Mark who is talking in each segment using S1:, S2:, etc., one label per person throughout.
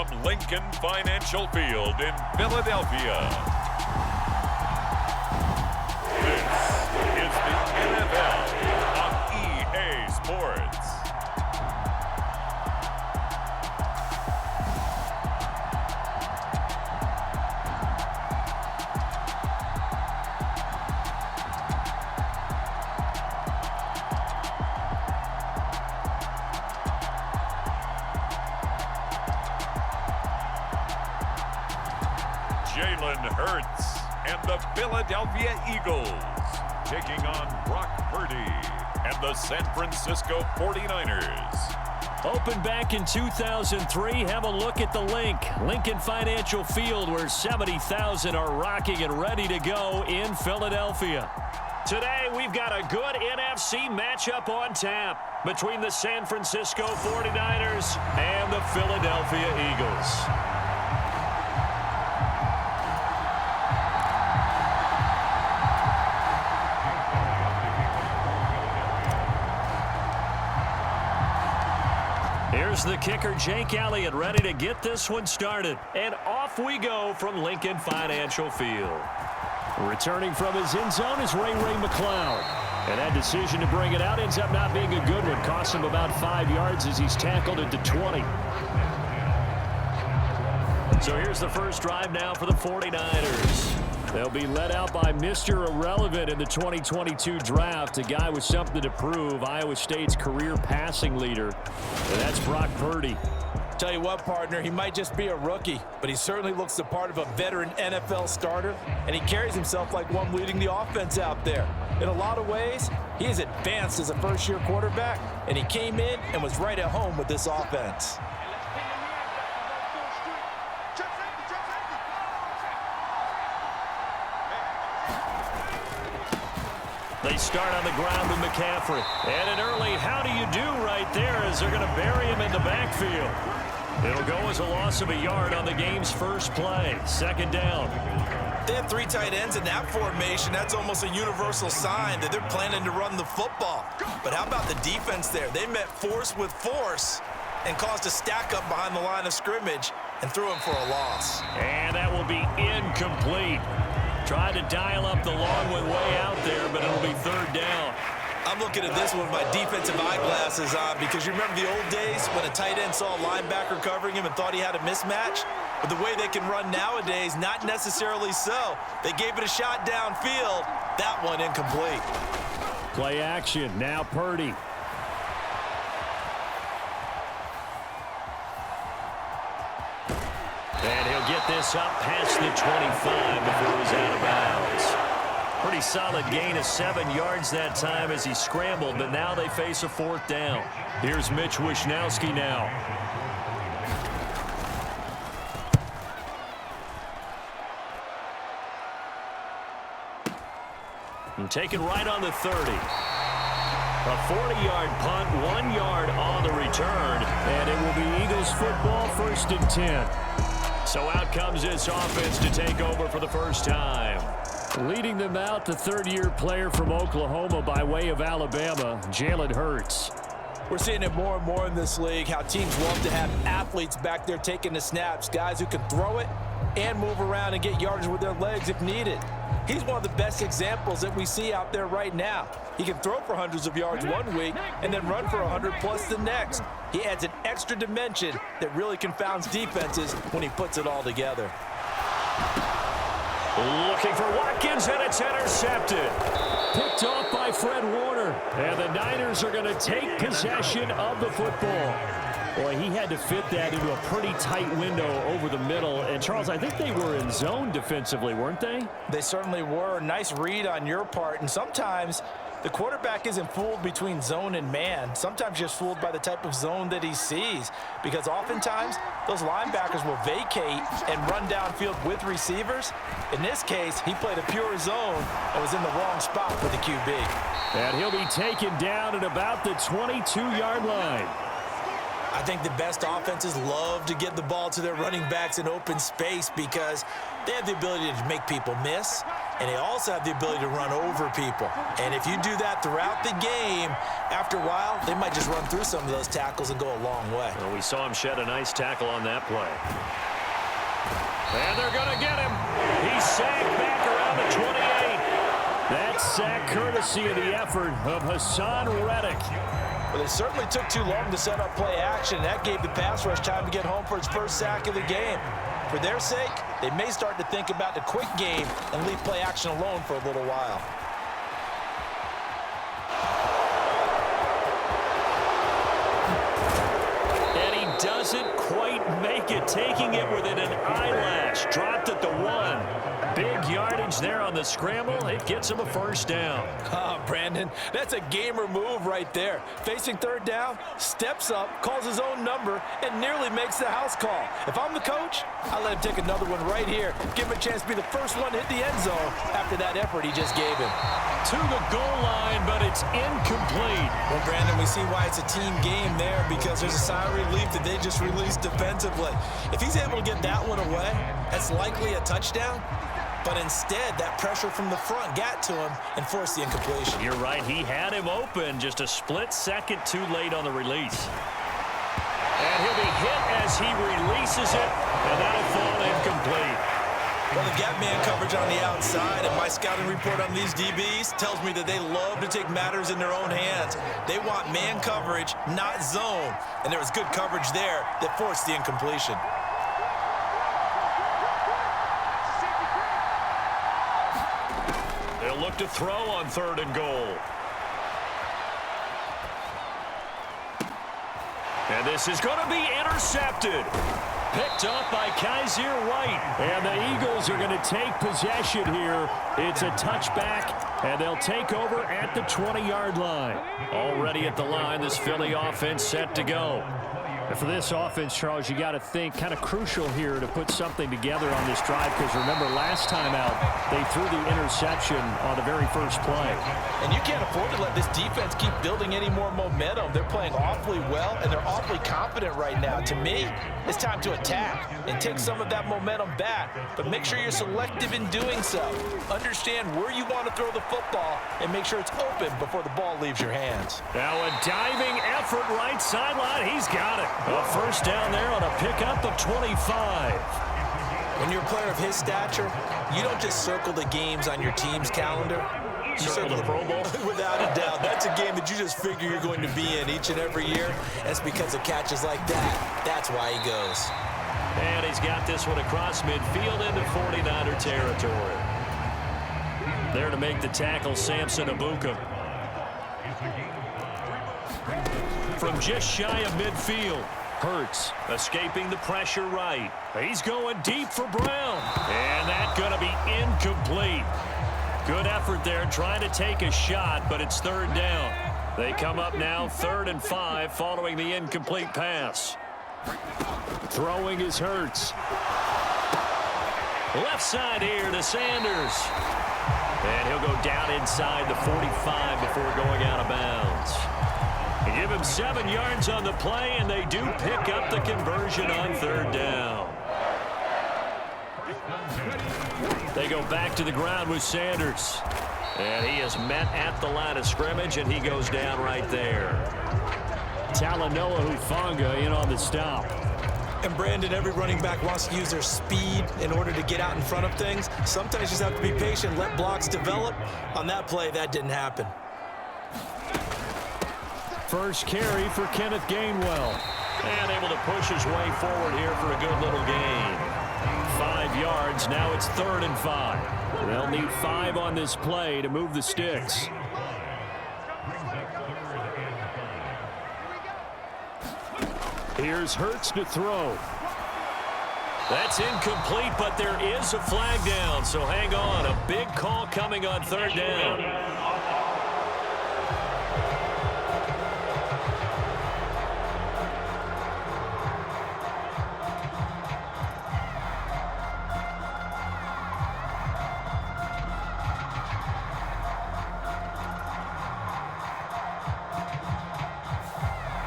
S1: from Lincoln Financial Field in Philadelphia. This is the NFL on EA Sports. Jalen Hurts and the Philadelphia Eagles taking on Brock Purdy and the San Francisco 49ers.
S2: Opened back in 2003, have a look at the Lincoln Financial Field, where 70,000 are rocking and ready to go in Philadelphia. Today, we've got a good NFC matchup on tap between the San Francisco 49ers and the Philadelphia Eagles. Here's the kicker, Jake Elliott, ready to get this one started. And off we go from Lincoln Financial Field. Returning from his end zone is Ray McCloud. And that decision to bring it out ends up not being a good one. Costs him about 5 yards as he's tackled at the 20. So here's the first drive now for the 49ers. They'll be led out by Mr. Irrelevant in the 2022 draft, a guy with something to prove, Iowa State's career passing leader, and that's Brock Purdy.
S3: Tell you what, partner, he might just be a rookie, but he certainly looks the part of a veteran NFL starter, and he carries himself like one leading the offense out there. In a lot of ways, he is advanced as a first-year quarterback, and he came in and was right at home with this offense.
S2: They start on the ground with McCaffrey. And an early how do you do right there as they're going to bury him in the backfield. It'll go as a loss of a yard on the game's first play. Second down.
S3: They have three tight ends in that formation. That's almost a universal sign that they're planning to run the football. But how about the defense there? They met force with force and caused a stack up behind the line of scrimmage and threw him for a loss.
S2: And that will be incomplete. Tried to dial up the long one way out there, but it'll be third down.
S3: I'm looking at this one with my defensive eyeglasses on because you remember the old days when a tight end saw a linebacker covering him and thought he had a mismatch? But the way they can run nowadays, not necessarily so. They gave it a shot downfield. That one incomplete.
S2: Play action. Now Purdy. And he'll get this up past the 25 before he's out of bounds. Pretty solid gain of 7 yards that time as he scrambled, but now they face a fourth down. Here's Mitch Wishnowski now. And taken right on the 30. A 40-yard punt, 1 yard on the return, and it will be Eagles football, 1st and 10. So out comes this offense to take over for the first time. Leading them out, the third-year player from Oklahoma by way of Alabama, Jalen Hurts.
S3: We're seeing it more and more in this league, how teams love to have athletes back there taking the snaps, guys who can throw it and move around and get yardage with their legs if needed. He's one of the best examples that we see out there right now. He can throw for hundreds of yards one week and then run for 100+ the next. He adds an extra dimension that really confounds defenses when he puts it all together.
S2: Looking for Watkins, and it's intercepted. Picked off by Fred Warner. And the Niners are going to take possession of the football. Boy, he had to fit that into a pretty tight window over the middle. And, Charles, I think they were in zone defensively, weren't they?
S3: They certainly were. Nice read on your part. And sometimes the quarterback isn't fooled between zone and man. Sometimes just fooled by the type of zone that he sees. Because oftentimes, those linebackers will vacate and run downfield with receivers. In this case, he played a pure zone and was in the wrong spot for the QB.
S2: And he'll be taken down at about the 22-yard line.
S3: I think the best offenses love to get the ball to their running backs in open space because they have the ability to make people miss, and they also have the ability to run over people. And if you do that throughout the game, after a while, they might just run through some of those tackles and go a long way.
S2: Well, we saw him shed a nice tackle on that play. And they're going to get him. He's sacked back around the 28. That sack courtesy of the effort of Hassan Reddick.
S3: Well, it certainly took too long to set up play action. That gave the pass rush time to get home for its first sack of the game. For their sake, they may start to think about the quick game and leave play action alone for a little while.
S2: And he doesn't quite make it, taking it within an eyelash. Dropped at the 1. Big yardage there on the scramble. It gets him a first down.
S3: Oh, Brandon, that's a gamer move right there. Facing third down, steps up, calls his own number, and nearly makes the house call. If I'm the coach, I'll let him take another one right here. Give him a chance to be the first one to hit the end zone after that effort he just gave him.
S2: To the goal line, but it's incomplete.
S3: Well, Brandon, we see why it's a team game there because there's a sigh of relief that they just released defensively. If he's able to get that one away, that's likely a touchdown. But instead, that pressure from the front got to him and forced the incompletion.
S2: You're right. He had him open just a split second too late on the release. And he'll be hit as he releases it, and that'll fall incomplete.
S3: Well, the gap man coverage on the outside, and my scouting report on these DBs tells me that they love to take matters in their own hands. They want man coverage, not zone. And there was good coverage there that forced the incompletion.
S2: They'll look to throw on 3rd and goal. And this is going to be intercepted. Picked off by Kaiser White. And the Eagles are going to take possession here. It's a touchback, and they'll take over at the 20-yard line. Already at the line, this Philly offense set to go.
S4: And for this offense, Charles, you got to think kind of crucial here to put something together on this drive because remember last time out they threw the interception on the very first play.
S3: And you can't afford to let this defense keep building any more momentum. They're playing awfully well and they're awfully confident right now. To me, it's time to attack and take some of that momentum back, but make sure you're selective in doing so. Understand where you want to throw the football and make sure it's open before the ball leaves your hands.
S2: Now a diving effort right sideline. He's got it. A first down there on a pickup of 25.
S3: When you're a player of his stature, you don't just circle the games on your team's calendar. You
S2: Circle the Pro Bowl?
S3: Without a doubt. That's a game that you just figure you're going to be in each and every year. That's because of catches like that. That's why he goes.
S2: And he's got this one across midfield into 49er territory. There to make the tackle, Samson Abuka. From just shy of midfield, Hurts escaping the pressure right. He's going deep for Brown. And that's going to be incomplete. Good effort there trying to take a shot, but it's 3rd down. They come up now 3rd and 5 following the incomplete pass. Throwing is Hurts. Left side here to Sanders. And he'll go down inside the 45 before going out of bounds. They give him 7 yards on the play, and they do pick up the conversion on 3rd down. They go back to the ground with Sanders. And he is met at the line of scrimmage, and he goes down right there.
S4: Talanoa Hufanga in on the stop.
S3: And Brandon, every running back wants to use their speed in order to get out in front of things. Sometimes you just have to be patient, let blocks develop. On that play, that didn't happen.
S4: First carry for Kenneth Gainwell.
S2: And able to push his way forward here for a good little gain. 5 yards. Now it's 3rd and 5.
S4: They'll need 5 on this play to move the sticks. Here's Hurts to throw.
S2: That's incomplete, but there is a flag down, so hang on. A big call coming on 3rd down.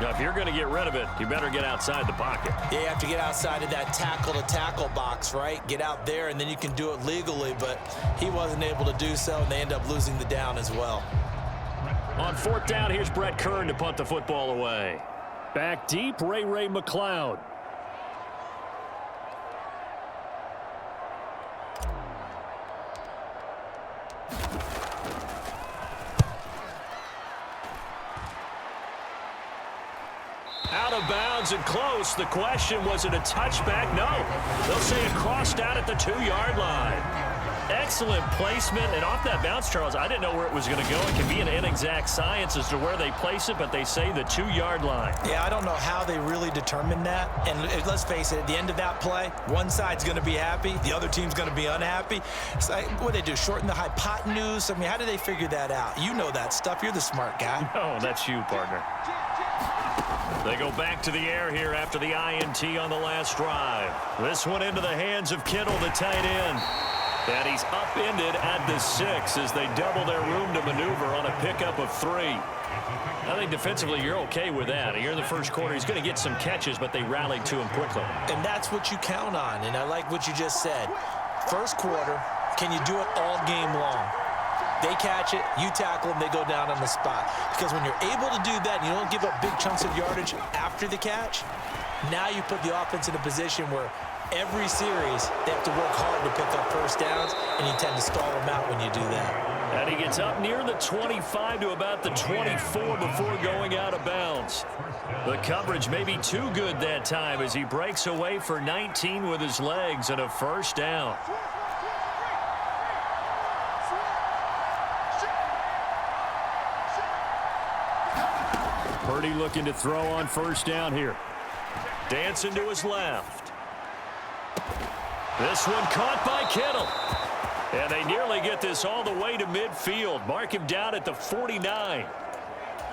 S2: Now, if you're going to get rid of it, you better get outside the pocket.
S3: Yeah, you have to get outside of that tackle-to-tackle box, right? Get out there, and then you can do it legally, but he wasn't able to do so, and they end up losing the down as well.
S2: On fourth down, here's Brett Kern to punt the football away.
S4: Back deep, Ray McLeod.
S2: Out of bounds and close. The question, was it a touchback? No. They'll say it crossed out at the 2-yard line. Excellent placement. And off that bounce, Charles, I didn't know where it was going to go. It can be an inexact science as to where they place it, but they say the 2-yard line.
S3: Yeah, I don't know how they really determined that. And let's face it, at the end of that play, one side's going to be happy, the other team's going to be unhappy. It's like, what do they do, shorten the hypotenuse? I mean, how do they figure that out? You know that stuff. You're the smart guy.
S2: No, that's you, partner. They go back to the air here after the INT on the last drive. This one into the hands of Kittle, the tight end. And he's upended at the 6 as they double their room to maneuver on a pickup of 3. I think defensively you're okay with that. Here in the first quarter, he's going to get some catches, but they rallied to him quickly.
S3: And that's what you count on, and I like what you just said. First quarter, can you do it all game long? They catch it, you tackle them, they go down on the spot. Because when you're able to do that and you don't give up big chunks of yardage after the catch, now you put the offense in a position where every series they have to work hard to pick up first downs, and you tend to stall them out when you do that.
S2: And he gets up near the 25 to about the 24 before going out of bounds. The coverage may be too good that time as he breaks away for 19 with his legs and a first down.
S4: Purdy looking to throw on first down here.
S2: Dancing to his left. This one caught by Kittle. And they nearly get this all the way to midfield. Mark him down at the 49.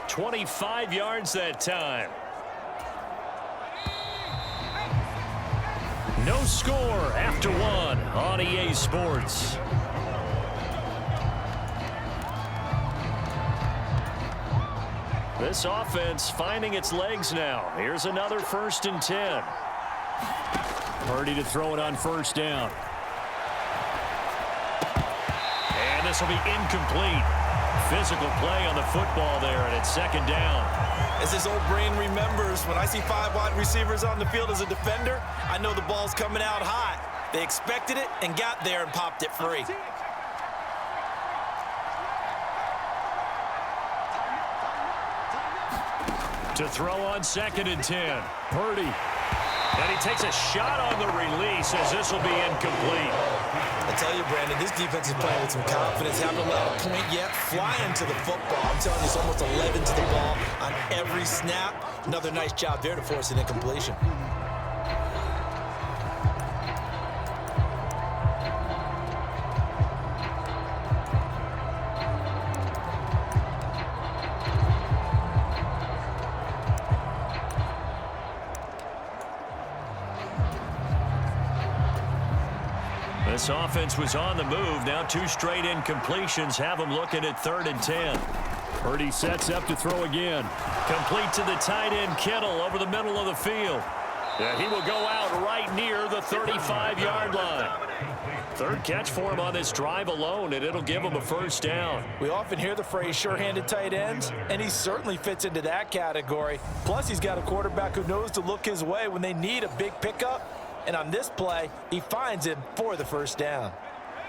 S2: 25 yards that time. No score after 1 on EA Sports. This offense finding its legs now. Here's another 1st and 10.
S4: Purdy to throw it on first down.
S2: And this will be incomplete. Physical play on the football there, and it's 2nd down.
S3: As his old brain remembers, when I see 5 wide receivers on the field as a defender, I know the ball's coming out hot. They expected it and got there and popped it free.
S2: To throw on 2nd and 10. Purdy. And he takes a shot on the release as this will be incomplete.
S3: I tell you, Brandon, this defense is playing with some confidence. Haven't allowed a point yet. Flying to the football. I'm telling you, it's almost 11 to the ball on every snap. Another nice job there to force an incompletion.
S2: This offense was on the move. Now 2 straight incompletions have them looking at 3rd and 10.
S4: Purdy sets up to throw again.
S2: Complete to the tight end Kittle over the middle of the field. Yeah, he will go out right near the 35-yard line. 3rd catch for him on this drive alone, and it'll give him a first down.
S3: We often hear the phrase sure-handed tight ends, and he certainly fits into that category. Plus, he's got a quarterback who knows to look his way when they need a big pickup. And on this play, he finds him for the first down.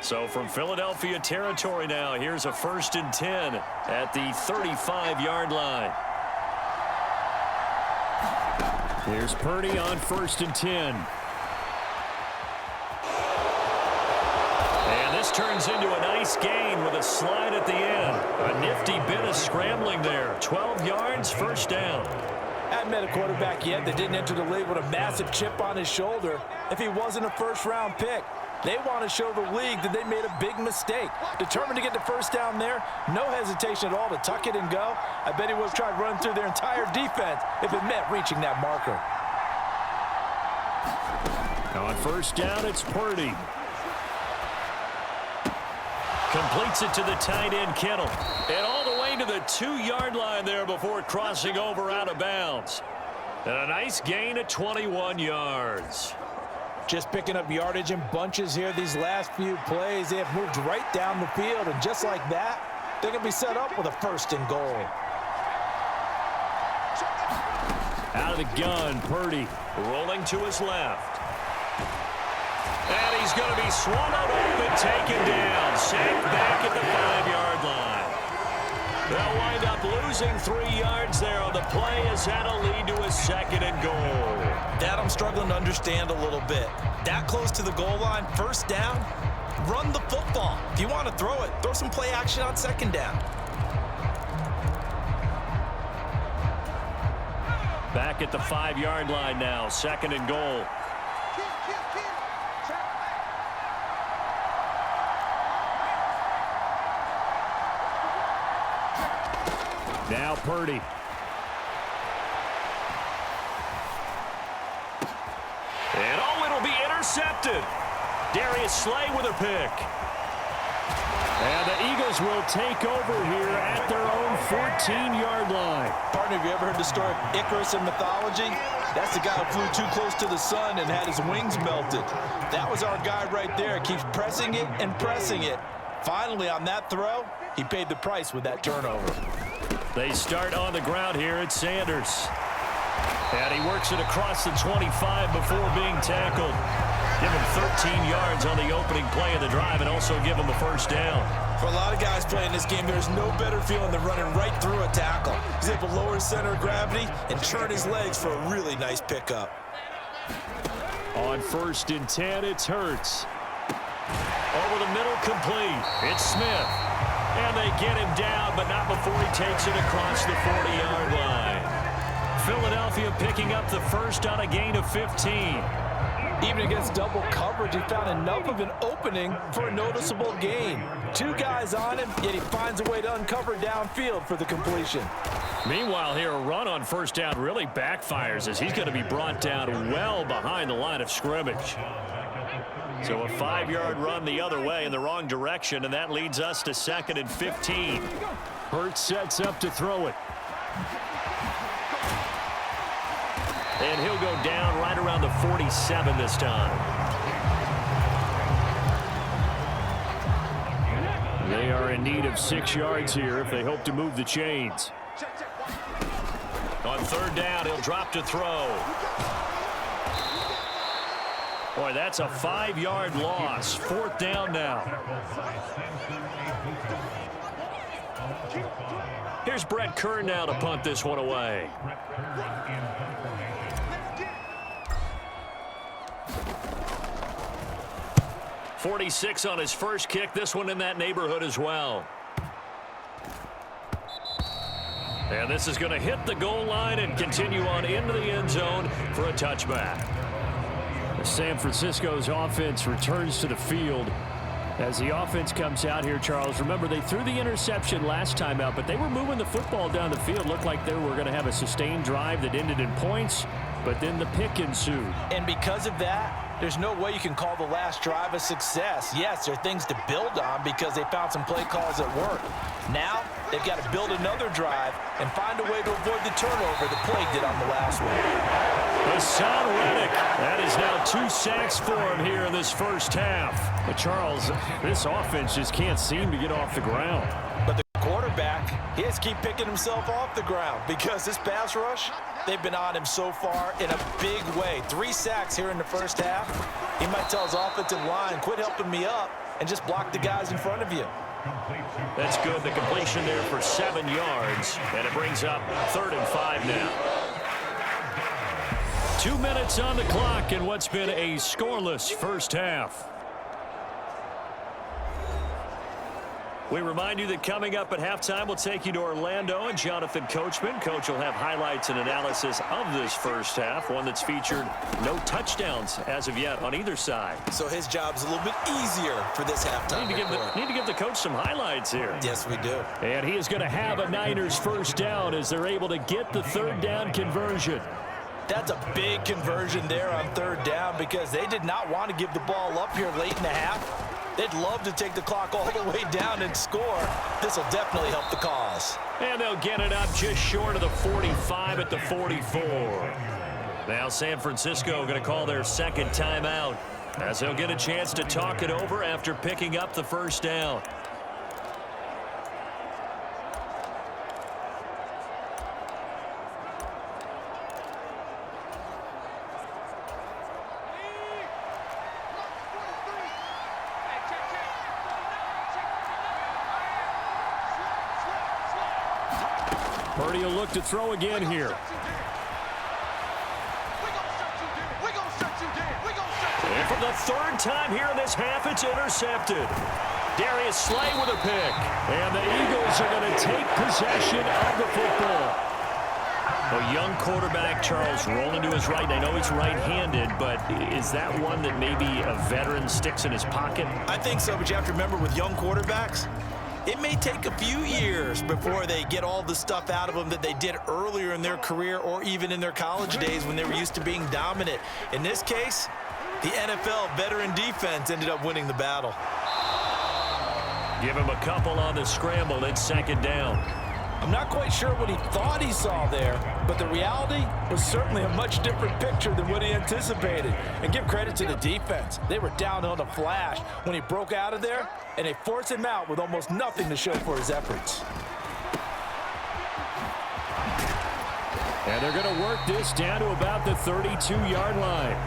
S2: So from Philadelphia territory now, here's a 1st and 10 at the 35-yard line.
S4: Here's Purdy on 1st and 10.
S2: And this turns into a nice gain with a slide at the end. A nifty bit of scrambling there. 12 yards, first down.
S3: Hadn't met a quarterback yet that didn't enter the league with a massive chip on his shoulder if he wasn't a first-round pick. They want to show the league that they made a big mistake. Determined to get the first down there, no hesitation at all to tuck it and go. I bet he would have tried running through their entire defense if it meant reaching that marker.
S4: On first down, it's Purdy.
S2: Completes it to the tight end Kittle. And all the way Gain to the 2-yard line there before crossing over out of bounds. And a nice gain at 21 yards.
S3: Just picking up yardage in bunches here these last few plays. They have moved right down the field, and just like that, they're going to be set up with a 1st and goal.
S2: Out of the gun, Purdy rolling to his left. And he's going to be swallowed up and taken down. Sacked back at the 5-yard line. They'll wind up losing 3 yards there on the play as that'll lead to a 2nd and goal.
S3: That I'm struggling to understand a little bit. That close to the goal line, 1st down, run the football. If you want to throw it, throw some play action on 2nd down.
S2: Back at the 5-yard line now, 2nd and goal. Now Purdy. And it'll be intercepted. Darius Slay with a pick. And the Eagles will take over here at their own 14-yard line.
S3: Partner, have you ever heard the story of Icarus in mythology? That's the guy who flew too close to the sun and had his wings melted. That was our guy right there. Keeps pressing it and pressing it. Finally, on that throw, he paid the price with that turnover.
S2: They start on the ground here at Sanders. And he works it across the 25 before being tackled. Give him 13 yards on the opening play of the drive and also give him a 1st down.
S3: For a lot of guys playing this game, there's no better feeling than running right through a tackle. He's able to lower his center of gravity and turn his legs for a really nice pickup.
S2: On 1st and 10, it's Hurts. Over the middle, complete. It's Smith. And they get him down, but not before he takes it across the 40-yard line. Philadelphia picking up the 1st on a gain of 15.
S3: Even against double coverage, he found enough of an opening for a noticeable gain. 2 guys on him, yet he finds a way to uncover downfield for the completion.
S2: Meanwhile, here, a run on 1st down really backfires as he's going to be brought down well behind the line of scrimmage. So a 5-yard run the other way in the wrong direction, and that leads us to 2nd and 15.
S4: Hurts sets up to throw it.
S2: And he'll go down right around the 47 this time.
S4: They are in need of 6 yards here if they hope to move the chains.
S2: On 3rd down, he'll drop to throw. Boy, that's a 5-yard loss. 4th down now. Here's Brett Kern now to punt this one away. .46 on his first kick. This one in that neighborhood as well. And this is going to hit the goal line and continue on into the end zone for a touchback.
S4: San Francisco's offense returns to the field. As the offense comes out here, Charles, remember they threw the interception last time out, but they were moving the football down the field. Looked like they were going to have a sustained drive that ended in points, but then the pick ensued.
S3: And because of that, there's no way you can call the last drive a success. Yes, there are things to build on because they found some play calls that work. Now, they've got to build another drive and find a way to avoid the turnover the play did on the last one.
S2: Hassan Reddick, that is now 2 sacks for him here in this first half.
S4: But Charles, this offense just can't seem to get off the ground.
S3: But the quarterback, he has to keep picking himself off the ground because this pass rush, they've been on him so far in a big way. 3 sacks here in the first half. He might tell his offensive line, quit helping me up and just block the guys in front of you.
S2: That's good. The completion there for 7 yards, and it brings up 3rd and 5 now. 2 minutes on the clock in what's been a scoreless first half. We remind you that coming up at halftime, we'll take you to Orlando and Jonathan Coachman. Coach will have highlights and analysis of this first half, one that's featured no touchdowns as of yet on either side.
S3: So his job's a little bit easier for this halftime.
S2: Need to give the coach some highlights here.
S3: Yes, we do.
S4: And he is going to have a Niners first down as they're able to get the 3rd down conversion.
S3: That's a big conversion there on 3rd down because they did not want to give the ball up here late in the half. They'd love to take the clock all the way down and score. This will definitely help the cause.
S2: And they'll get it up just short of the 45 at the 44. Now San Francisco going to call their second timeout as they'll get a chance to talk it over after picking up the first down.
S4: Purdy will look to throw again here.
S2: And for the third time here in this half, it's intercepted. Darius Slay with a pick.
S4: And the Eagles are going to take possession of the football.
S2: A young quarterback, Charles, rolling to his right. I know he's right-handed, but is that one that maybe a veteran sticks in his pocket?
S3: I think so, but you have to remember with young quarterbacks, it may take a few years before they get all the stuff out of them that they did earlier in their career or even in their college days when they were used to being dominant. In this case, the NFL veteran defense ended up winning the battle.
S2: Give him a couple on the scramble. It's second down.
S3: I'm not quite sure what he thought he saw there, but the reality was certainly a much different picture than what he anticipated. And give credit to the defense. They were down on a flash when he broke out of there, and they forced him out with almost nothing to show for his efforts.
S4: And they're going to work this down to about the 32-yard line.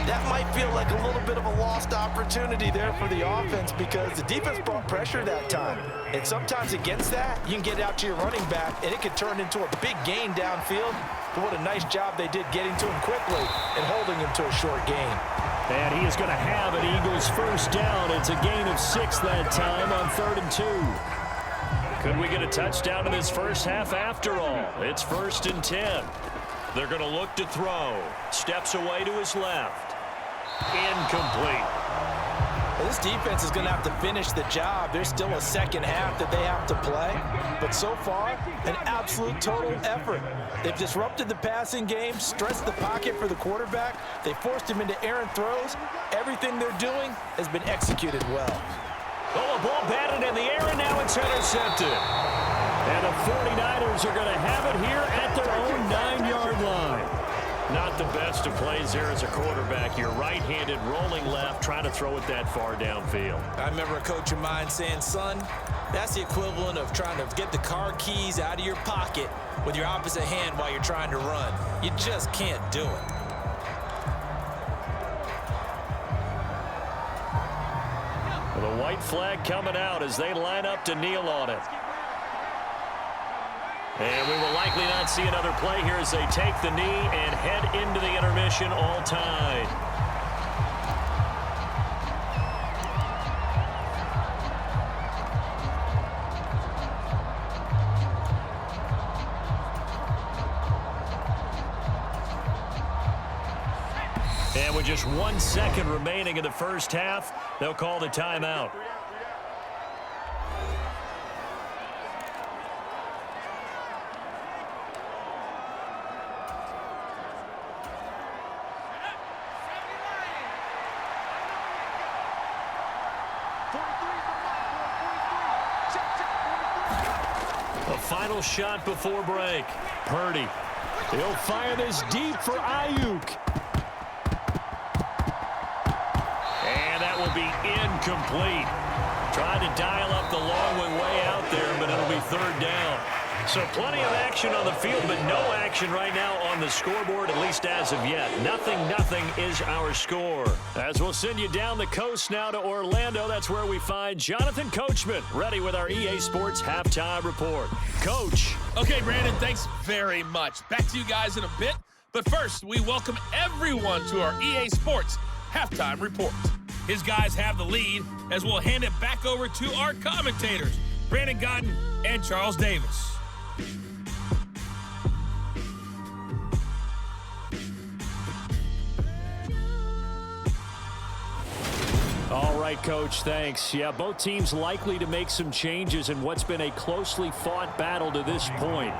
S3: That might feel like a little bit of a lost opportunity there for the offense because the defense brought pressure that time. And sometimes against that, you can get out to your running back, and it could turn into a big gain downfield. But what a nice job they did getting to him quickly and holding him to a short gain.
S4: And he is going to have an Eagles first down. It's a gain of 6 that time on 3rd and 2.
S2: Could we get a touchdown in this first half after all? It's 1st and 10. They're going to look to throw. Steps away to his left. Incomplete.
S3: Well, this defense is going to have to finish the job. There's still a second half that they have to play. But so far, an absolute total effort. They've disrupted the passing game, stressed the pocket for the quarterback. They forced him into errant throws. Everything they're doing has been executed well.
S2: Oh, a ball batted in the air, and now it's intercepted.
S4: And the 49ers are going to have it here at their own 9-yard line.
S2: Not the best of plays there as a quarterback. You're right-handed, rolling left, trying to throw it that far downfield.
S3: I remember a coach of mine saying, son, that's the equivalent of trying to get the car keys out of your pocket with your opposite hand while you're trying to run. You just can't do it.
S2: The white flag coming out as they line up to kneel on it. And we will likely not see another play here as they take the knee and head into the intermission all tied. And with just 1 second remaining in the first half, they'll call the timeout. A final shot before break.
S4: Purdy. He'll fire this deep for Ayuk.
S2: And that will be incomplete. Tried to dial up the long one way out there, but it'll be 3rd down. So plenty of action on the field, but no action right now on the scoreboard, at least as of yet. 0-0 is our score.
S4: As we'll send you down the coast now to Orlando, that's where we find Jonathan Coachman, ready with our EA Sports Halftime Report. Coach.
S5: Okay, Brandon, thanks very much. Back to you guys in a bit. But first, we welcome everyone to our EA Sports Halftime Report. His guys have the lead as we'll hand it back over to our commentators, Brandon Godden and Charles Davis.
S4: All right, Coach, thanks. Yeah, both teams likely to make some changes in what's been a closely fought battle to this point.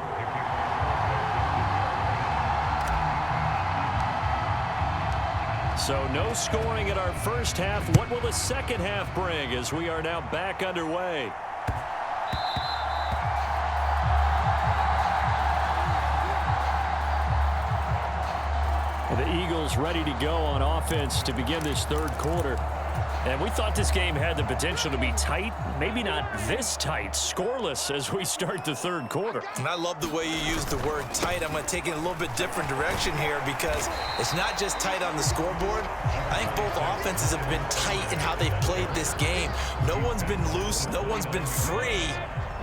S4: So no scoring in our first half. What will the second half bring as we are now back underway? The Eagles ready to go on offense to begin this third quarter. And we thought this game had the potential to be tight, maybe not this tight, scoreless as we start the third quarter.
S3: And I love the way you use the word tight. I'm going to take it a little bit different direction here because it's not just tight on the scoreboard. I think both offenses have been tight in how they've played this game. No one's been loose. No one's been free.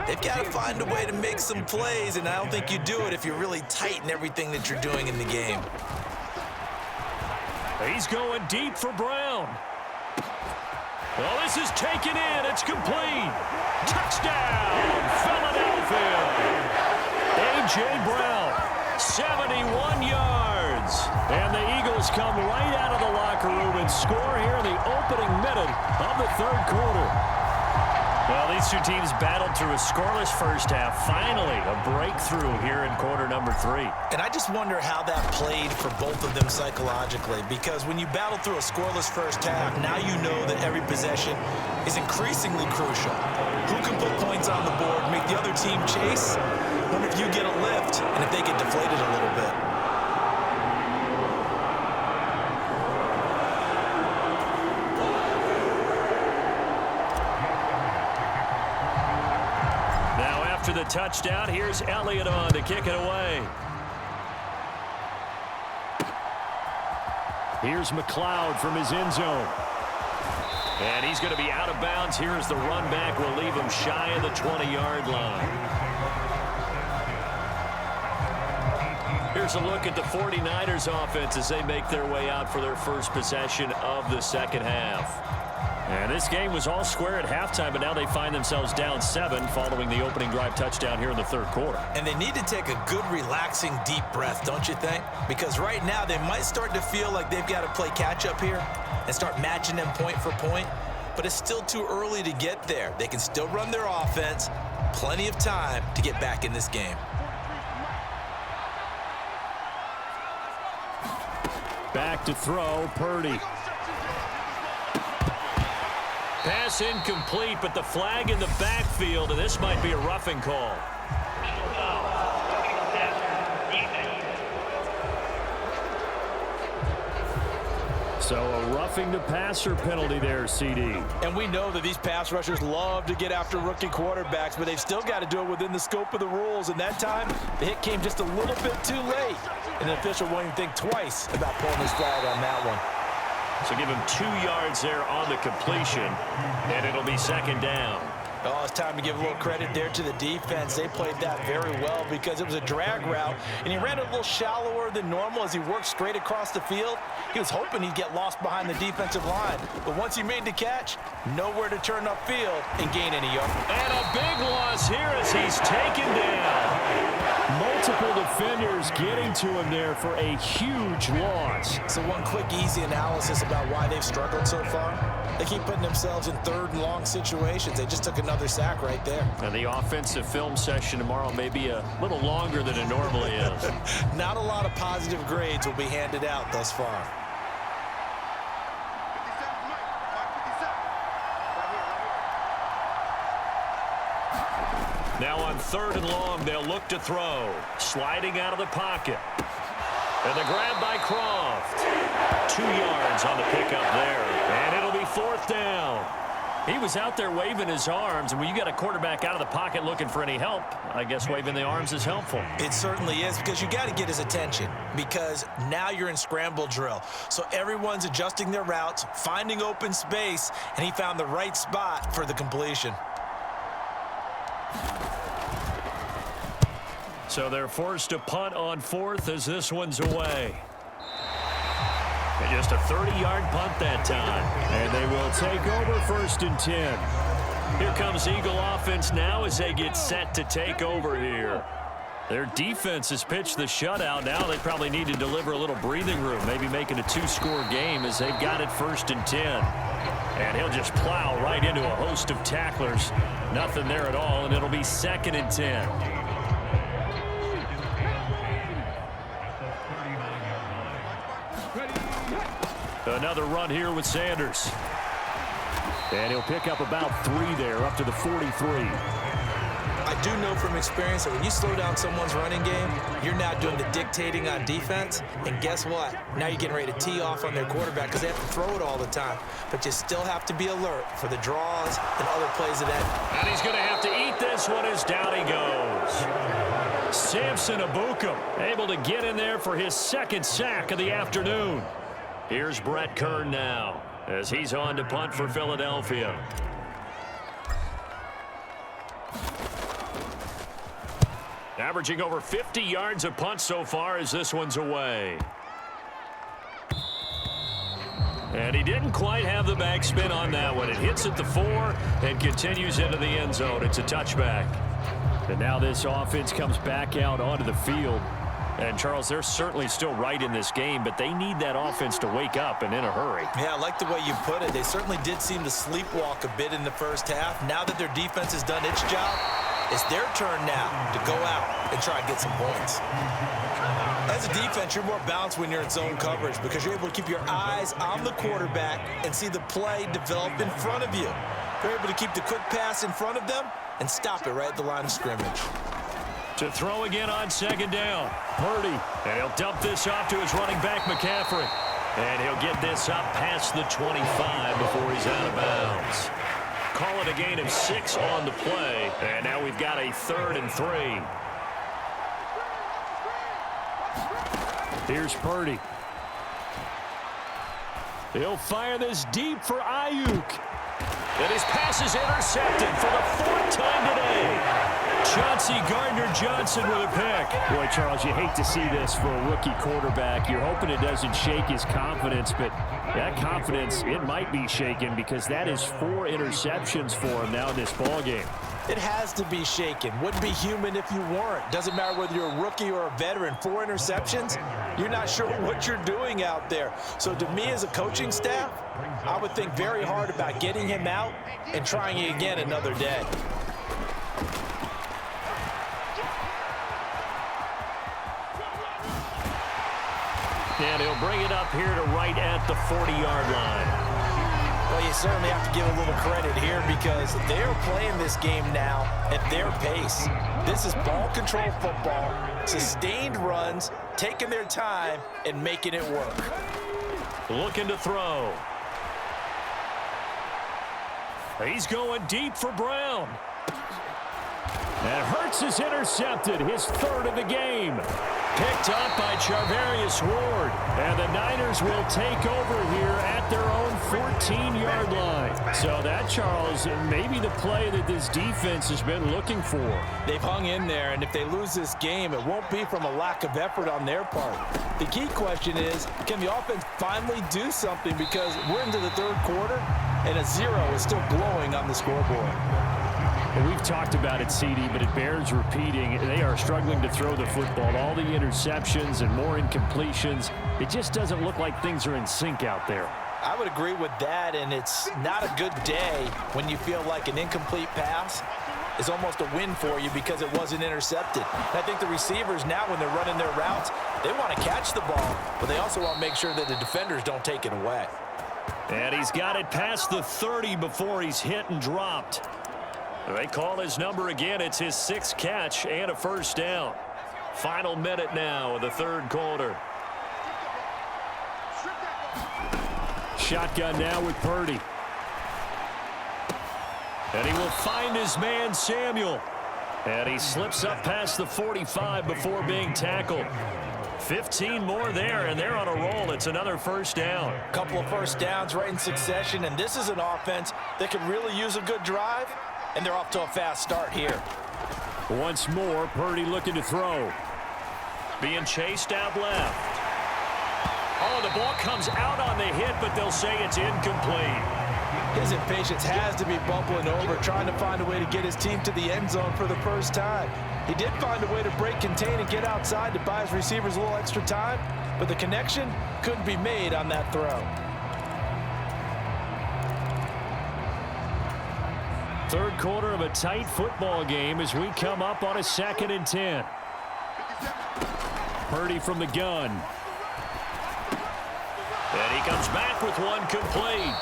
S3: They've got to find a way to make some plays, and I don't think you do it if you're really tight in everything that you're doing in the game.
S4: He's going deep for Brown. Well, this is taken in. It's complete. Touchdown, Philadelphia. A.J. Brown, 71 yards. And the Eagles come right out of the locker room and score here in the opening minute of the third quarter. Well, these two teams battled through a scoreless first half. Finally, a breakthrough here in quarter number 3.
S3: And I just wonder how that played for both of them psychologically, because when you battle through a scoreless first half, now you know that every possession is increasingly crucial. Who can put points on the board, make the other team chase? I wonder if you get a lift and if they get deflated a little bit.
S4: After the touchdown, here's Elliott on to kick it away. Here's McLeod from his end zone. And he's going to be out of bounds. Here's the run back. We'll leave him shy of the 20-yard line. Here's a look at the 49ers offense as they make their way out for their first possession of the second half. And this game was all square at halftime, but now they find themselves down 7 following the opening drive touchdown here in the third quarter.
S3: And they need to take a good, relaxing, deep breath, don't you think? Because right now they might start to feel like they've got to play catch-up here and start matching them point for point. But it's still too early to get there. They can still run their offense. Plenty of time to get back in this game.
S4: Back to throw, Purdy. Pass incomplete, but the flag in the backfield, and this might be a roughing call. So a roughing the passer penalty there, CD.
S3: And we know that these pass rushers love to get after rookie quarterbacks, but they've still got to do it within the scope of the rules. And that time, the hit came just a little bit too late. And the official won't even think twice about pulling his flag on that one.
S4: So give him 2 yards there on the completion, and it'll be second down.
S3: Oh, it's time to give a little credit there to the defense. They played that very well because it was a drag route, and he ran it a little shallower than normal as he worked straight across the field. He was hoping he'd get lost behind the defensive line, but once he made the catch, nowhere to turn upfield and gain any yards.
S4: And a big loss here as he's taken down. Multiple defenders getting to him there for a huge loss.
S3: So one quick, easy analysis about why they've struggled so far. They keep putting themselves in third and long situations. They just took another sack right there.
S4: And the offensive film session tomorrow may be a little longer than it normally is.
S3: Not a lot of positive grades will be handed out thus far.
S4: Now on third and long, they'll look to throw. Sliding out of the pocket. And the grab by Croft. 2 yards on the pickup there. And it'll be fourth down. He was out there waving his arms, and when you got a quarterback out of the pocket looking for any help, I guess waving the arms is helpful.
S3: It certainly is, because you got to get his attention, because now you're in scramble drill. So everyone's adjusting their routes, finding open space, and he found the right spot for the completion.
S4: So they're forced to punt on fourth as this one's away. And just a 30-yard punt that time. And they will take over first and 10. Here comes Eagle offense now as they get set to take over here. Their defense has pitched the shutout. Now they probably need to deliver a little breathing room, maybe make it a 2-score game as they've got it first and 10. And he'll just plow right into a host of tacklers. Nothing there at all, and it'll be second and 10. Another run here with Sanders. And he'll pick up about 3 there, up to the 43.
S3: I do know from experience that when you slow down someone's running game, you're now doing the dictating on defense. And guess what? Now you're getting ready to tee off on their quarterback because they have to throw it all the time. But you still have to be alert for the draws and other plays of that.
S2: And he's going to have to eat this one as down he goes.
S4: Samson Ebukam able to get in there for his 2nd sack of the afternoon.
S2: Here's Brett Kern now as he's on to punt for Philadelphia. Averaging over 50 yards a punt so far as this one's away. And he didn't quite have the backspin on that one. It hits at the 4 and continues into the end zone. It's a touchback.
S4: And now this offense comes back out onto the field. And, Charles, they're certainly still right in this game, but they need that offense to wake up and in a hurry.
S3: Yeah, I like the way you put it. They certainly did seem to sleepwalk a bit in the first half. Now that their defense has done its job, it's their turn now to go out and try and get some points. As a defense, you're more balanced when you're in zone coverage because you're able to keep your eyes on the quarterback and see the play develop in front of you. You're able to keep the quick pass in front of them and stop it right at the line of scrimmage.
S4: To throw again on 2nd down. Purdy. And he'll dump this off to his running back, McCaffrey.
S2: And he'll get this up past the 25 before he's out of bounds. Call it a gain of 6 on the play. And now we've got a 3rd and 3.
S4: Here's Purdy. He'll fire this deep for Ayuk.
S2: And his pass is intercepted for the 4th time today.
S4: Chauncey Gardner-Johnson with a pick. Boy, Charles, you hate to see this for a rookie quarterback. You're hoping it doesn't shake his confidence, but that confidence, it might be shaken because that is 4 interceptions for him now in this ballgame.
S3: It has to be shaken. Wouldn't be human if you weren't. Doesn't matter whether you're a rookie or a veteran. 4 interceptions, you're not sure what you're doing out there. So to me as a coaching staff, I would think very hard about getting him out and trying it again another day.
S2: And he'll bring it up here to right at the 40-yard line.
S3: Well, you certainly have to give a little credit here because they're playing this game now at their pace. This is ball control football, sustained runs, taking their time and making it work.
S2: Looking to throw.
S4: He's going deep for Brown. And Hurts is intercepted, his 3rd of the game. Picked up by Charvarius Ward. And the Niners will take over here at their own 14-yard line. So that, Charles, may be the play that this defense has been looking for.
S3: They've hung in there, and if they lose this game, it won't be from a lack of effort on their part. The key question is, can the offense finally do something? Because we're into the 3rd quarter, and a 0 is still glowing on the scoreboard.
S4: And we've talked about it, CD, but it bears repeating. They are struggling to throw the football. All the interceptions and more incompletions. It just doesn't look like things are in sync out there.
S3: I would agree with that, and it's not a good day when you feel like an incomplete pass is almost a win for you because it wasn't intercepted. And I think the receivers now, when they're running their routes, they want to catch the ball, but they also want to make sure that the defenders don't take it away.
S2: And he's got it past the 30 before he's hit and dropped. They call his number again. It's his 6th catch and a 1st down. Final minute now of the 3rd quarter.
S4: Shotgun now with Purdy.
S2: And he will find his man Samuel. And he slips up past the 45 before being tackled. 15 more there, and they're on a roll. It's another 1st down.
S3: A couple of 1st downs right in succession, and this is an offense that could really use a good drive. And they're off to a fast start here.
S4: Once more, Purdy looking to throw.
S2: Being chased out left. Oh, the ball comes out on the hit, but they'll say it's incomplete.
S3: His impatience has to be bubbling over, trying to find a way to get his team to the end zone for the first time. He did find a way to break, contain, and get outside to buy his receivers a little extra time, but the connection couldn't be made on that throw.
S4: 3rd quarter of a tight football game as we come up on a 2nd and 10. Purdy from the gun.
S2: And he comes back with one complete.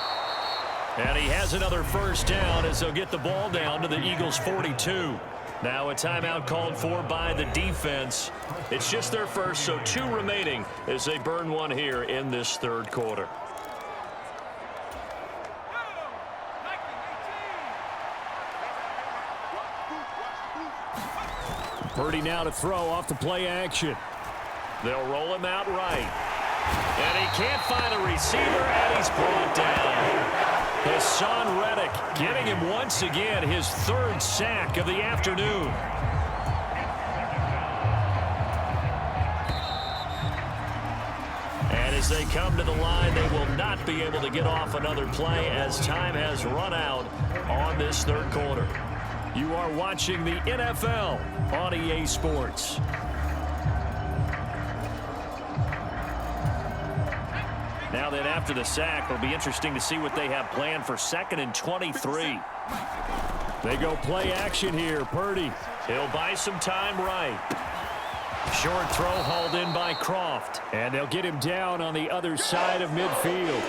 S2: And he has another first down as they'll get the ball down to the Eagles' 42. Now a timeout called for by the defense. It's just their first, so 2 remaining as they burn one here in this third quarter.
S4: Purdy now to throw off the play action.
S2: They'll roll him out right. And he can't find a receiver, and he's brought down. Hassan Reddick getting him once again his 3rd sack of the afternoon. And as they come to the line, they will not be able to get off another play as time has run out on this third quarter.
S4: You are watching the NFL on EA Sports.
S2: Now then, after the sack, it'll be interesting to see what they have planned for 2nd and 23.
S4: They go play action here. Purdy.
S2: He'll buy some time right. Short throw hauled in by Croft.
S4: And they'll get him down on the other side of midfield.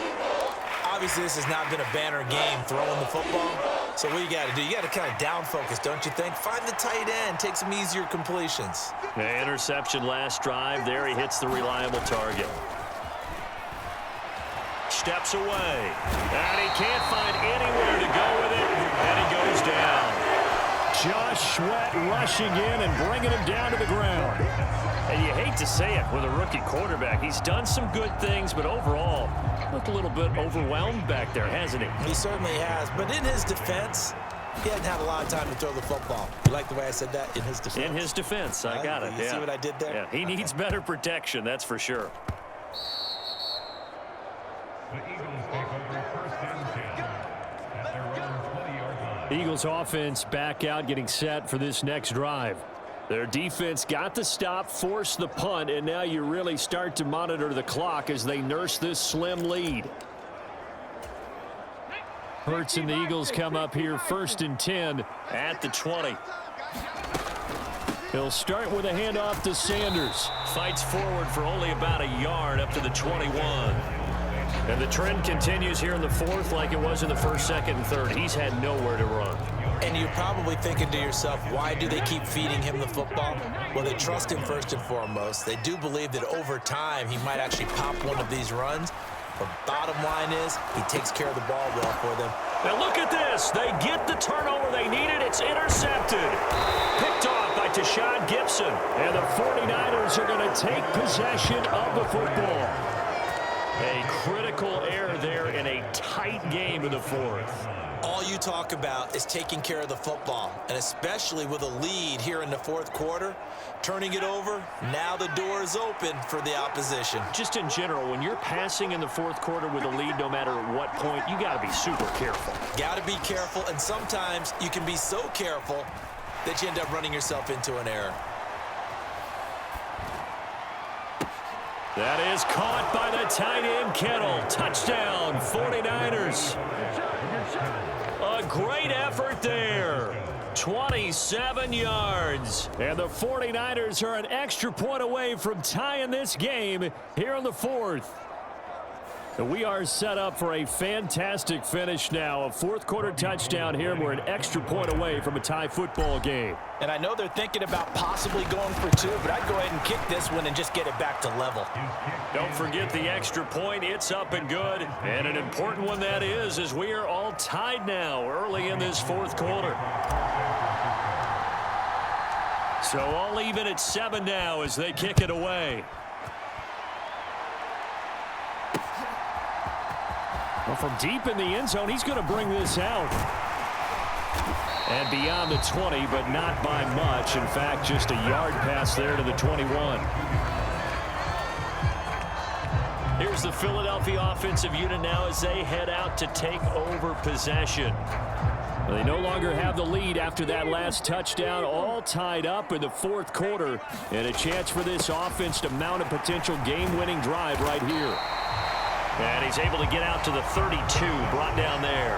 S3: Obviously, this has not been a banner game throwing the football. So what you got to do, you got to kind of down focus, don't you think? Find the tight end, take some easier completions.
S2: The interception last drive. There he hits the reliable target. Steps away. And he can't find anywhere to go with it. And he goes down.
S4: Josh Sweat rushing in and bringing him down to the ground.
S2: And you hate to say it with a rookie quarterback. He's done some good things, but overall, looked a little bit overwhelmed back there, hasn't he?
S3: He certainly has. But in his defense, he hadn't had a lot of time to throw the football. You like the way I said that? In his defense?
S2: In his defense. I got it.
S3: You see what I did there?
S2: Yeah, he needs better protection, that's for sure.
S4: Eagles offense back out, getting set for this next drive. Their defense got the stop, forced the punt, and now you really start to monitor the clock as they nurse this slim lead. Hurts and the Eagles come up here 1st and 10
S2: at the 20.
S4: He'll start with a handoff to Sanders.
S2: Fights forward for only about a yard up to the 21. And the trend continues here in the 4th like it was in the 1st, 2nd, and 3rd. He's had nowhere to run.
S3: And you're probably thinking to yourself, why do they keep feeding him the football? Well, they trust him first and foremost. They do believe that over time he might actually pop one of these runs. But bottom line is he takes care of the ball well for them.
S2: Now look at this. They get the turnover they needed. It's intercepted. Picked off by Tashad Gibson.
S4: And the 49ers are going to take possession of the football.
S2: A critical error there in a tight game in the 4th.
S3: All you talk about is taking care of the football, and especially with a lead here in the 4th quarter, turning it over, now the door is open for the opposition.
S2: Just in general, when you're passing in the 4th quarter with a lead, no matter at what point, you got to be super careful.
S3: Got to be careful, and sometimes you can be so careful that you end up running yourself into an error.
S2: That is caught by the tight end, Kittle. Touchdown, 49ers. A great effort there. 27 yards.
S4: And the 49ers are an extra point away from tying this game here in the 4th. And we are set up for a fantastic finish now. A 4th quarter touchdown here, and we're an extra point away from a tie football game.
S3: And I know they're thinking about possibly going for 2, but I'd go ahead and kick this one and just get it back to level.
S2: Don't forget the extra point. It's up and good. And an important one that is, as we are all tied now early in this 4th quarter. So all even at 7 now as they kick it away.
S4: Well, from deep in the end zone, he's going to bring this out. And beyond the 20, but not by much. In fact, just a yard pass there to the 21.
S2: Here's the Philadelphia offensive unit now as they head out to take over possession.
S4: Well, they no longer have the lead after that last touchdown, all tied up in the 4th quarter. And a chance for this offense to mount a potential game-winning drive right here.
S2: And he's able to get out to the 32, brought down there.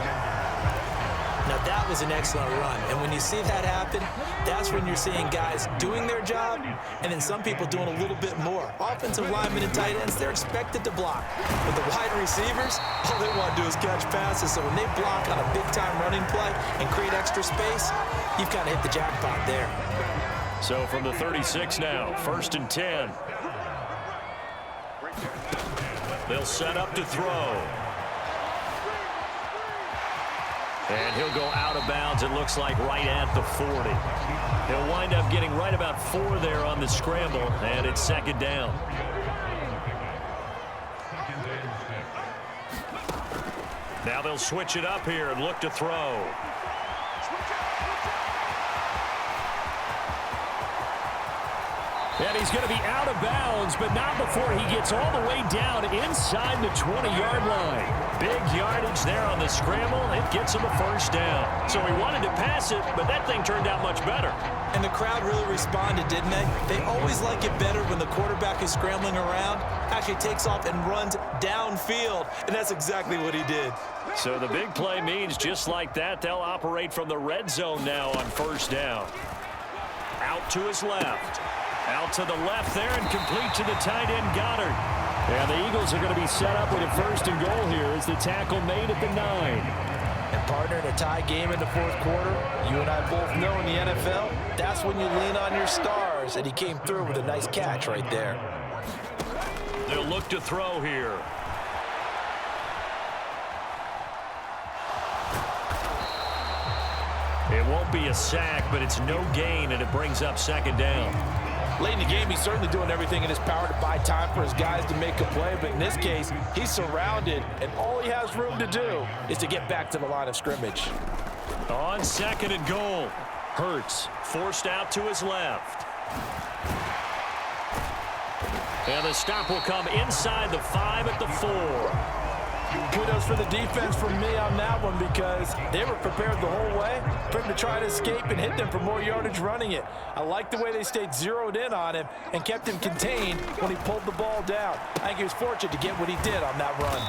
S3: Now, that was an excellent run. And when you see that happen, that's when you're seeing guys doing their job and then some people doing a little bit more. Offensive linemen and tight ends, they're expected to block. But the wide receivers, all they want to do is catch passes. So when they block on a big-time running play and create extra space, you've kind of hit the jackpot there.
S2: So from the 36 now, 1st and 10. They'll set up to throw. And he'll go out of bounds, it looks like, right at the 40. He'll wind up getting right about 4 there on the scramble, and it's 2nd down. Now they'll switch it up here and look to throw. And he's going to be out of bounds, but not before he gets all the way down inside the 20-yard line. Big yardage there on the scramble. It gets him a 1st down. So he wanted to pass it, but that thing turned out much better.
S3: And the crowd really responded, didn't they? They always like it better when the quarterback is scrambling around, actually takes off and runs downfield, and that's exactly what he did.
S2: So the big play means just like that, they'll operate from the red zone now on 1st down. Out to his left. Out to the left there and complete to the tight end, Goddard. And the Eagles are going to be set up with a 1st and goal here as the tackle made at the 9.
S3: And partner, in a tie game in the 4th quarter, you and I both know in the NFL, that's when you lean on your stars. And he came through with a nice catch right there.
S2: They'll look to throw here. It won't be a sack, but it's no gain, and it brings up 2nd down.
S3: Late in the game, he's certainly doing everything in his power to buy time for his guys to make a play. But in this case, he's surrounded, and all he has room to do is to get back to the line of scrimmage.
S2: On 2nd and goal, Hurts forced out to his left. And the stop will come inside the 5 at the 4.
S3: Kudos for the defense from me on that one because they were prepared the whole way for him to try to escape and hit them for more yardage running it. I like the way they stayed zeroed in on him and kept him contained when he pulled the ball down. I think he was fortunate to get what he did on that run.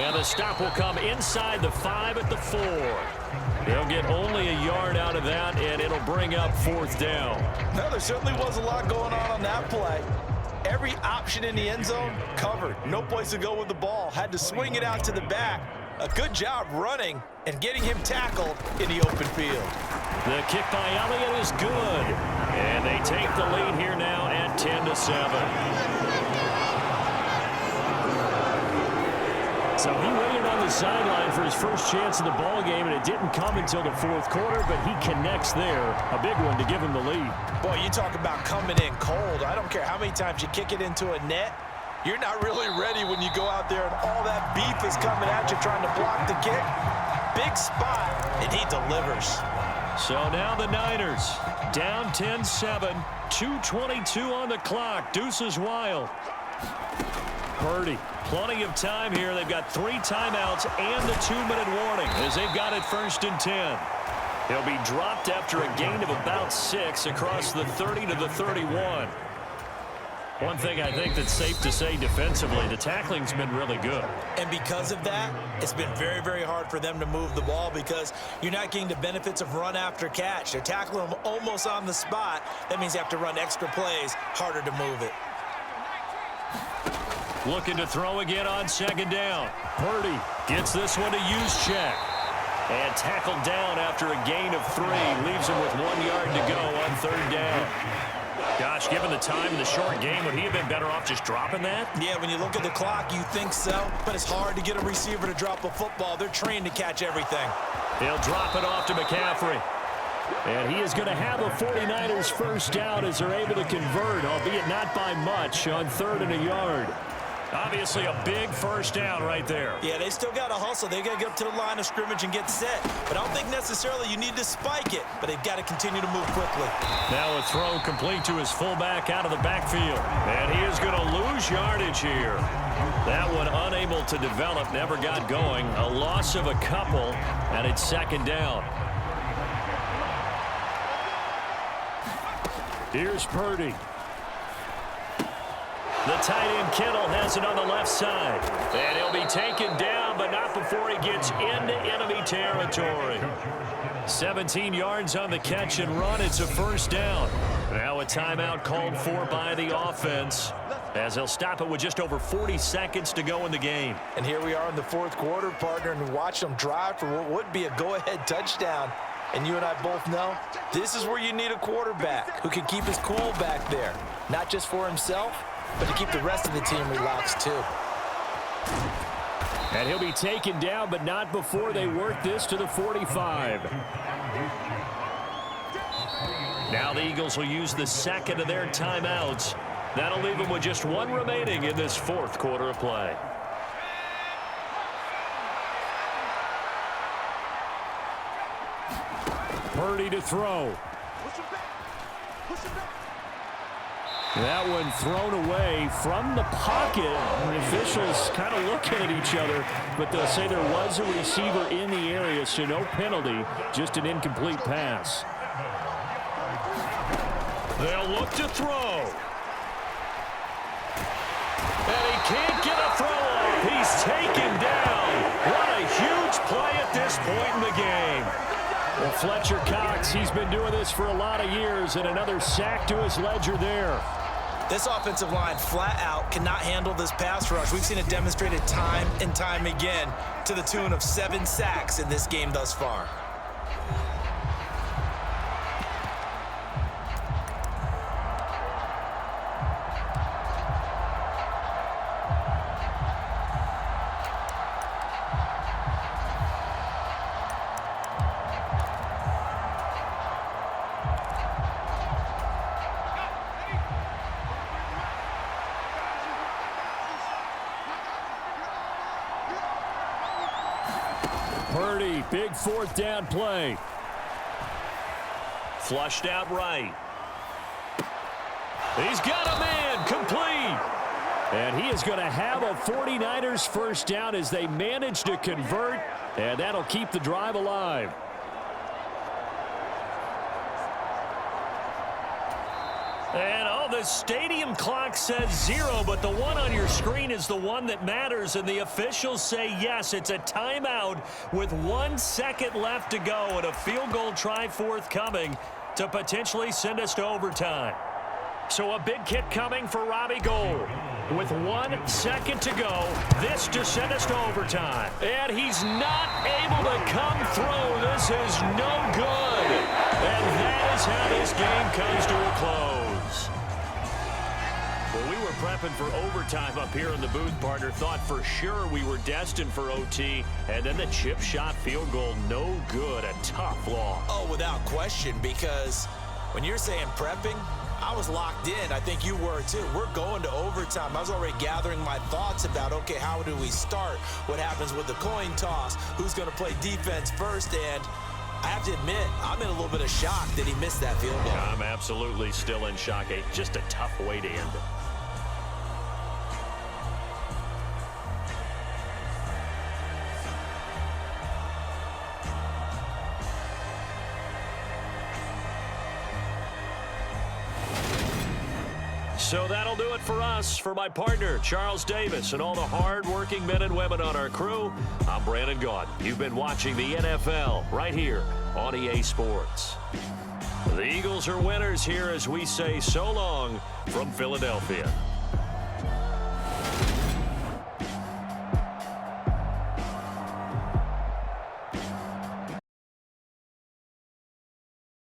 S2: And the stop will come inside the 5 at the 4. They'll get only a yard out of that, and it'll bring up 4th down.
S3: No, there certainly was a lot going on that play. Every option in the end zone covered. No place to go with the ball. Had to swing it out to the back. A good job running and getting him tackled in the open field.
S2: The kick by Elliott is good. And they take the lead here now at 10-7. So he waited on the sideline for his first chance of the ball game, and it didn't come until the 4th quarter, but he connects there. A big one to give him the lead.
S3: Boy, you talk about coming in cold. I don't care how many times you kick it into a net. You're not really ready when you go out there and all that beef is coming at you trying to block the kick. Big spot, and he delivers.
S2: So now the Niners down 10-7, 2:22 on the clock. Deuce is wild. Purdy, plenty of time here. They've got 3 timeouts and the 2-minute warning as they've got it 1st and 10. He'll be dropped after a gain of about 6 across the 30 to the 31. One thing I think that's safe to say defensively, the tackling's been really good.
S3: And because of that, it's been very, very hard for them to move the ball because you're not getting the benefits of run after catch. They're tackling them almost on the spot. That means you have to run extra plays, harder to move it.
S2: Looking to throw again on 2nd down. Purdy gets this one to Juszczyk. And tackled down after a gain of 3. Leaves him with 1 yard to go on 3rd down. Gosh, given the time in the short game, would he have been better off just dropping that?
S3: Yeah, when you look at the clock, you think so. But it's hard to get a receiver to drop a football. They're trained to catch everything.
S2: He'll drop it off to McCaffrey. And he is going to have a 49ers 1st down as they're able to convert, albeit not by much, on 3rd and a yard. Obviously a big 1st down right there.
S3: Yeah, they still got to hustle. They got to get up to the line of scrimmage and get set. But I don't think necessarily you need to spike it, but they've got to continue to move quickly.
S2: Now a throw complete to his fullback out of the backfield. And he is going to lose yardage here. That one unable to develop, never got going. A loss of a couple, and it's 2nd down. Here's Purdy. The tight end Kittle has it on the left side. And he'll be taken down, but not before he gets into enemy territory. 17 yards on the catch and run. It's a first down. Now a timeout called for by the offense, as they'll stop it with just over 40 seconds to go in the game.
S3: And here we are in the fourth quarter, partner, and watch them drive for what would be a go-ahead touchdown. And you and I both know this is where you need a quarterback who can keep his cool back there, not just for himself, but to keep the rest of the team relaxed too.
S4: And he'll be taken down, but not before they work this to the 45.
S2: Now the Eagles will use the second of their timeouts. That'll leave them with just one remaining in this fourth quarter of play.
S4: Purdy to throw. That one thrown away from the pocket. The officials kind of looking at each other, but they'll say there was a receiver in the area, so no penalty, just an incomplete pass.
S2: They'll look to throw. And he can't get a throw off. He's taken down. What a huge play at this point in the game.
S4: Well, Fletcher Cox, he's been doing this for a lot of years, and another sack to his ledger there.
S3: This offensive line flat out cannot handle this pass rush. We've seen it demonstrated time and time again to the tune of 7 sacks in this game thus far.
S4: Purdy, big fourth down play.
S2: Flushed out right. He's got a man, complete.
S4: And he is going to have a 49ers first down as they manage to convert, and that'll keep the drive alive.
S2: And the stadium clock says 0, but the one on your screen is the one that matters, and the officials say yes, it's a timeout with 1 second left to go and a field goal try forthcoming to potentially send us to overtime. So a big kick coming for Robbie Gould. With 1 second to go, this to send us to overtime. And he's not able to come through. This is no good. And that is how this game comes to a close. Well, we were prepping for overtime up here in the booth, partner. Thought for sure we were destined for OT. And then the chip shot field goal, no good. A tough loss.
S3: Oh, without question, because when you're saying prepping, I was locked in. I think you were too. We're going to overtime. I was already gathering my thoughts about, okay, how do we start? What happens with the coin toss? Who's going to play defense first? And I have to admit, I'm in a little bit of shock that he missed that field goal.
S2: I'm absolutely still in shock. Just a tough way to end it. So that'll do it for us. For my partner, Charles Davis, and all the hard-working men and women on our crew, I'm Brandon Gaudin. You've been watching the NFL right here on EA Sports. The Eagles are winners here as we say so long from Philadelphia.